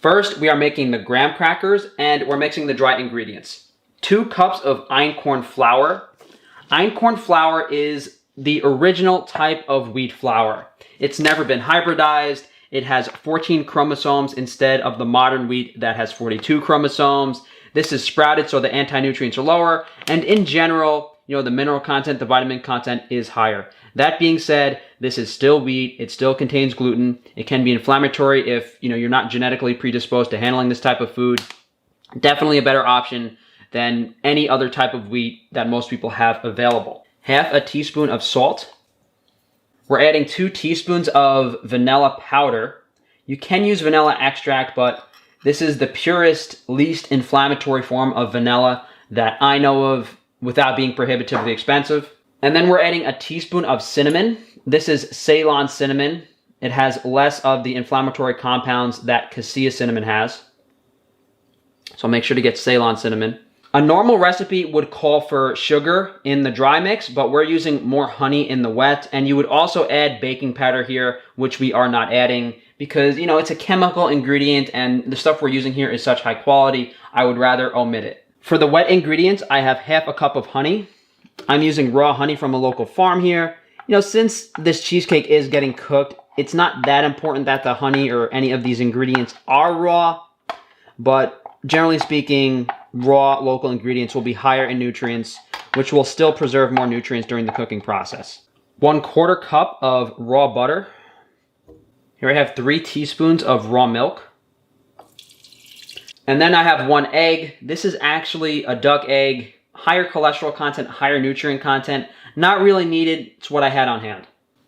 First, we are making the graham crackers and we're mixing the dry ingredients. 2 cups of einkorn flour. Einkorn flour is the original type of wheat flour. It's never been hybridized. It has 14 chromosomes instead of the modern wheat that has 42 chromosomes. This is sprouted so the anti-nutrients are lower, and in general, the mineral content, the vitamin content is higher. That being said, this is still wheat. It still contains gluten. It can be inflammatory if you're not genetically predisposed to handling this type of food. Definitely a better option than any other type of wheat that most people have available. Half a teaspoon of salt. We're adding 2 teaspoons of vanilla powder. You can use vanilla extract, but this is the purest, least inflammatory form of vanilla that I know of without being prohibitively expensive. And then we're adding a teaspoon of cinnamon. This is Ceylon cinnamon. It has less of the inflammatory compounds that cassia cinnamon has. So make sure to get Ceylon cinnamon. A normal recipe would call for sugar in the dry mix, but we're using more honey in the wet. And you would also add baking powder here, which we are not adding because, it's a chemical ingredient and the stuff we're using here is such high quality, I would rather omit it. For the wet ingredients, I have half a cup of honey. I'm using raw honey from a local farm here. Since this cheesecake is getting cooked, it's not that important that the honey or any of these ingredients are raw, but generally speaking, raw local ingredients will be higher in nutrients, which will still preserve more nutrients during the cooking process. 1/4 cup of raw butter. Here I have 3 teaspoons of raw milk. And then I have 1 egg. This is actually a duck egg. Higher cholesterol content, higher nutrient content. Not really needed. It's what I had on hand.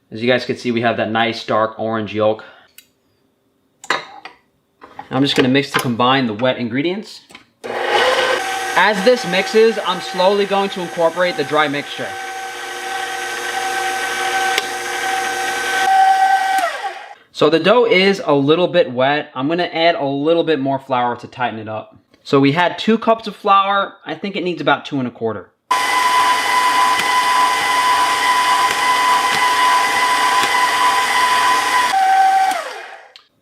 As you guys can see, we have that nice dark orange yolk. I'm just going to mix to combine the wet ingredients. As this mixes, I'm slowly going to incorporate the dry mixture. So the dough is a little bit wet. I'm going to add a little bit more flour to tighten it up. So we had 2 cups of flour. I think it needs about 2 1/4.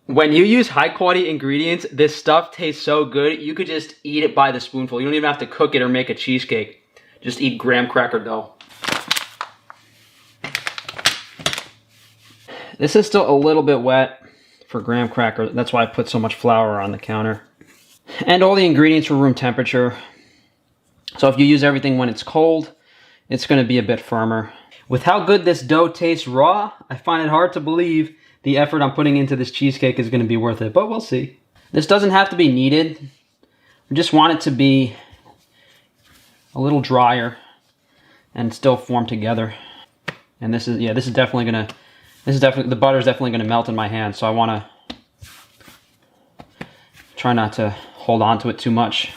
When you use high quality ingredients, this stuff tastes so good, you could just eat it by the spoonful. You don't even have to cook it or make a cheesecake. Just eat graham cracker dough. This is still a little bit wet for graham cracker. That's why I put so much flour on the counter. And all the ingredients were room temperature. So if you use everything when it's cold, it's going to be a bit firmer. With how good this dough tastes raw, I find it hard to believe the effort I'm putting into this cheesecake is going to be worth it, but we'll see. This doesn't have to be kneaded. I just want it to be a little drier and still form together. And this is definitely the butter's definitely gonna melt in my hand, so I wanna try not to hold on to it too much.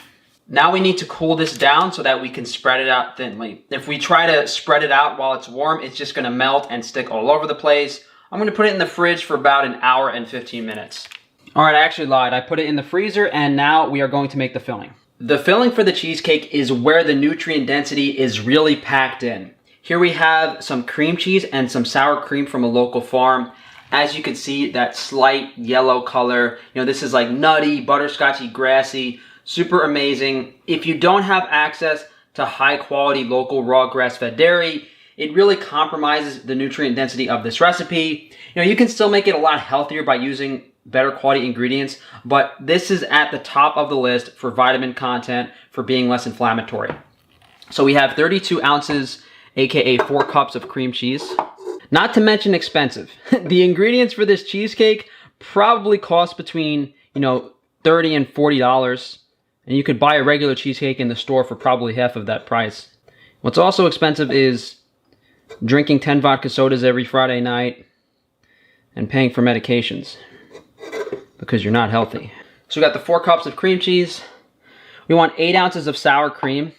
Now we need to cool this down so that we can spread it out thinly. If we try to spread it out while it's warm, it's just gonna melt and stick all over the place. I'm gonna put it in the fridge for about 1 hour and 15 minutes. All right, I actually lied. I put it in the freezer and now we are going to make the filling. The filling for the cheesecake is where the nutrient density is really packed in. Here we have some cream cheese and some sour cream from a local farm. As you can see, that slight yellow color, this is like nutty, butterscotchy, grassy, super amazing. If you don't have access to high quality local raw grass-fed dairy, it really compromises the nutrient density of this recipe. You can still make it a lot healthier by using better quality ingredients, but this is at the top of the list for vitamin content, for being less inflammatory. So we have 32 ounces, aka 4 cups of cream cheese. Not to mention expensive. The ingredients for this cheesecake probably cost between, $30 and $40. And you could buy a regular cheesecake in the store for probably half of that price. What's also expensive is drinking 10 vodka sodas every Friday night and paying for medications because you're not healthy. So we got the 4 cups of cream cheese. We want 8 ounces of sour cream.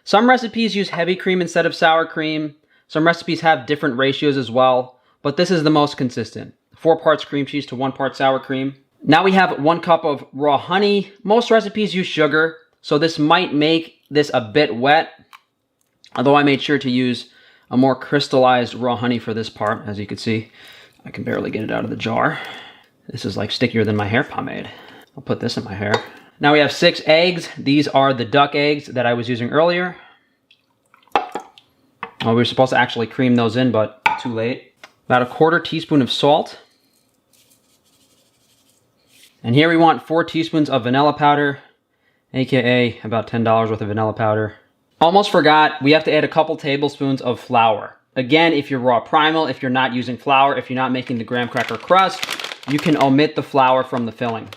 Some recipes use heavy cream instead of sour cream. Some recipes have different ratios as well, but this is the most consistent. 4 parts cream cheese to 1 part sour cream. Now we have 1 cup of raw honey. Most recipes use sugar, so this might make this a bit wet, although I made sure to use a more crystallized raw honey for this part. As you can see, I can barely get it out of the jar. This is like stickier than my hair pomade. I'll put this in my hair. Now we have 6 eggs. These are the duck eggs that I was using earlier. Well, we were supposed to actually cream those in, but too late. About a 1/4 teaspoon of salt. And here we want 4 teaspoons of vanilla powder, aka about $10 worth of vanilla powder. Almost forgot, we have to add a couple tablespoons of flour. Again, if you're raw primal, if you're not using flour, if you're not making the graham cracker crust, you can omit the flour from the filling.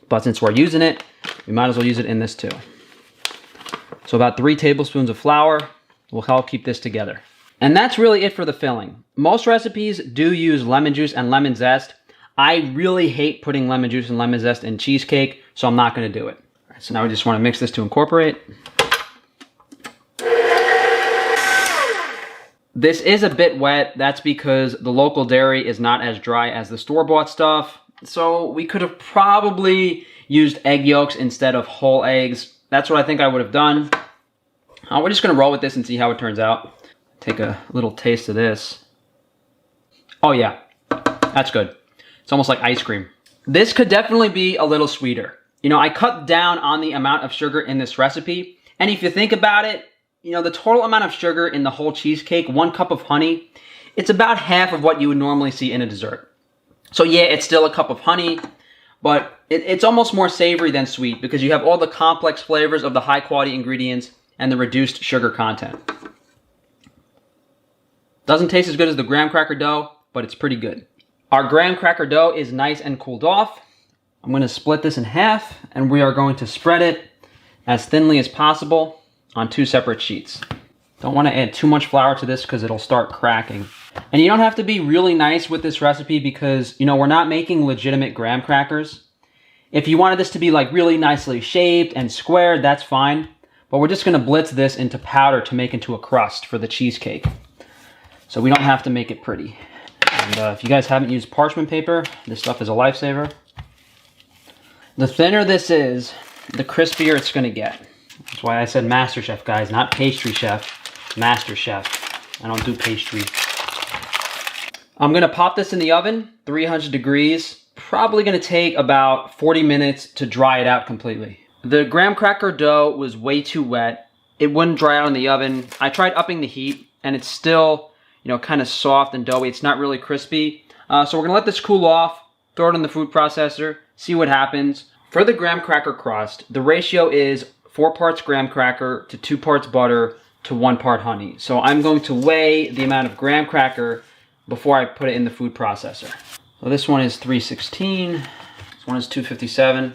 But since we're using it, we might as well use it in this too. So about 3 tablespoons of flour will help keep this together. And that's really it for the filling. Most recipes do use lemon juice and lemon zest. I really hate putting lemon juice and lemon zest in cheesecake, so I'm not going to do it. All right, so now we just want to mix this to incorporate. This is a bit wet. That's because the local dairy is not as dry as the store-bought stuff. So we could have probably used egg yolks instead of whole eggs. That's what I think I would have done. We're just going to roll with this and see how it turns out. Take a little taste of this. Oh yeah, that's good. It's almost like ice cream. This could definitely be a little sweeter. You know, I cut down on the amount of sugar in this recipe. And if you think about it, you know, the total amount of sugar in the whole cheesecake, 1 cup of honey, it's about half of what you would normally see in a dessert. So yeah, it's still a cup of honey, but it's almost more savory than sweet because you have all the complex flavors of the high quality ingredients and the reduced sugar content. Doesn't taste as good as the graham cracker dough, but it's pretty good. Our graham cracker dough is nice and cooled off. I'm going to split this in half, and we are going to spread it as thinly as possible on 2 separate sheets. Don't want to add too much flour to this because it'll start cracking. And you don't have to be really nice with this recipe because, you know, we're not making legitimate graham crackers. If you wanted this to be like really nicely shaped and squared, that's fine. But we're just going to blitz this into powder to make into a crust for the cheesecake. So we don't have to make it pretty. And if you guys haven't used parchment paper, this stuff is a lifesaver. The thinner this is, the crispier it's going to get. That's why I said Master Chef, guys, not pastry chef, Master Chef. I don't do pastry. I'm going to pop this in the oven, 300 degrees. Probably going to take about 40 minutes to dry it out completely. The graham cracker dough was way too wet. It wouldn't dry out in the oven. I tried upping the heat, and it's still, you know, kind of soft and doughy. It's not really crispy. So we're going to let this cool off, throw it in the food processor, see what happens. For the graham cracker crust, the ratio is 4 parts graham cracker to 2 parts butter to 1 part honey. So I'm going to weigh the amount of graham cracker before I put it in the food processor. So this one is 316, this one is 257.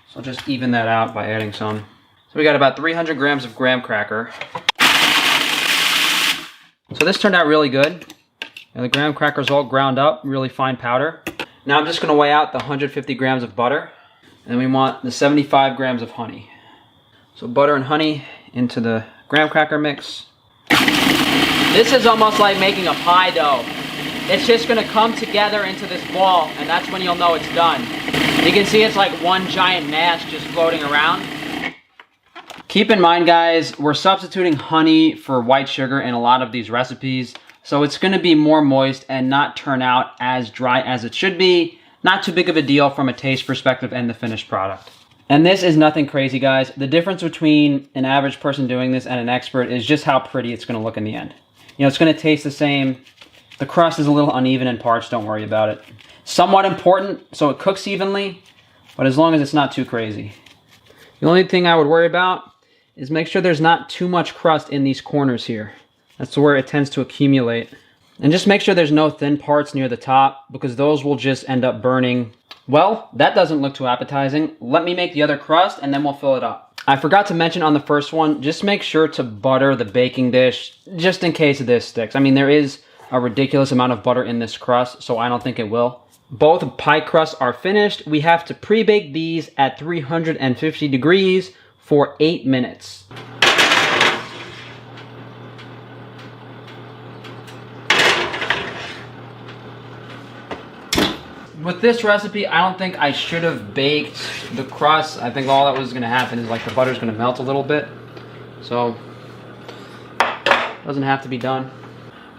So I'll just even that out by adding some. So we got about 300 grams of graham cracker. So this turned out really good. And the graham cracker's all ground up, really fine powder. Now I'm just going to weigh out the 150 grams of butter. And we want the 75 grams of honey. So butter and honey into the graham cracker mix. This is almost like making a pie dough. It's just going to come together into this ball, and that's when you'll know it's done. You can see it's like one giant mass just floating around. Keep in mind, guys, we're substituting honey for white sugar in a lot of these recipes, so it's going to be more moist and not turn out as dry as it should be. Not too big of a deal from a taste perspective and the finished product. And this is nothing crazy, guys. The difference between an average person doing this and an expert is just how pretty it's going to look in the end. You know, it's going to taste the same. The crust is a little uneven in parts, don't worry about it. Somewhat important, so it cooks evenly, but as long as it's not too crazy. The only thing I would worry about is make sure there's not too much crust in these corners here. That's where it tends to accumulate. And just make sure there's no thin parts near the top, because those will just end up burning. Well, that doesn't look too appetizing. Let me make the other crust and then we'll fill it up. I forgot to mention on the first one, just make sure to butter the baking dish, just in case this sticks. I mean, there is a ridiculous amount of butter in this crust, so I don't think it will. Both pie crusts are finished. We have to pre-bake these at 350 degrees for 8 minutes. With this recipe, I don't think I should have baked the crust. I think all that was going to happen is like the butter's going to melt a little bit. So, doesn't have to be done.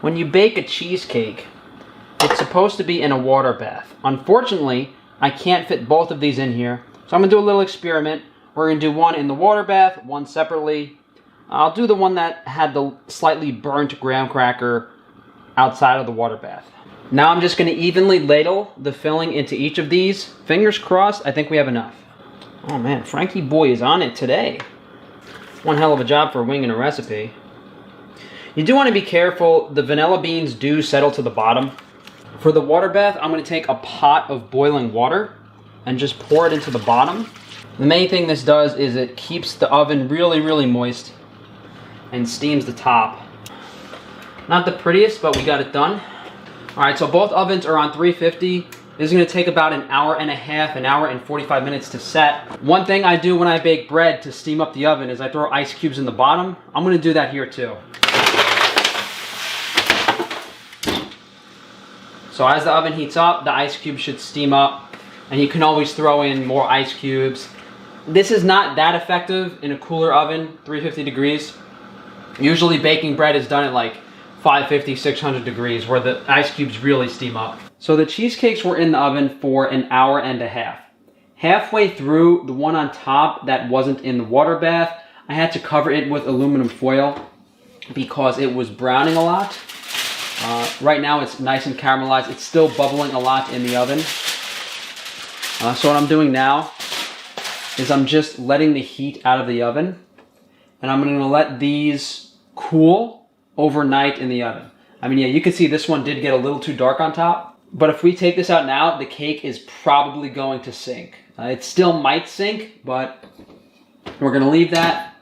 When you bake a cheesecake, it's supposed to be in a water bath. Unfortunately, I can't fit both of these in here. So I'm gonna do a little experiment. We're gonna do one in the water bath, one separately. I'll do the one that had the slightly burnt graham cracker outside of the water bath. Now I'm just gonna evenly ladle the filling into each of these. Fingers crossed, I think we have enough. Oh man, Frankie boy is on it today. One hell of a job for winging a recipe. You do want to be careful. The vanilla beans do settle to the bottom. For the water bath, I'm going to take a pot of boiling water and just pour it into the bottom. The main thing this does is it keeps the oven really, really moist and steams the top. Not the prettiest, but we got it done. All right, so both ovens are on 350. This is going to take about an hour and a half, an hour and 45 minutes to set. One thing I do when I bake bread to steam up the oven is I throw ice cubes in the bottom. I'm going to do that here too. So as the oven heats up, the ice cubes should steam up, and you can always throw in more ice cubes. This is not that effective in a cooler oven, 350 degrees. Usually baking bread is done at like 550, 600 degrees, where the ice cubes really steam up. So the cheesecakes were in the oven for an hour and a half. Halfway through, the one on top that wasn't in the water bath, I had to cover it with aluminum foil because it was browning a lot. Right now it's nice and caramelized. It's still bubbling a lot in the oven. So what I'm doing now is I'm just letting the heat out of the oven, and I'm going to let these cool overnight in the oven. I mean, yeah, you can see this one did get a little too dark on top, but if we take this out now, the cake is probably going to sink. It still might sink, but we're going to leave that.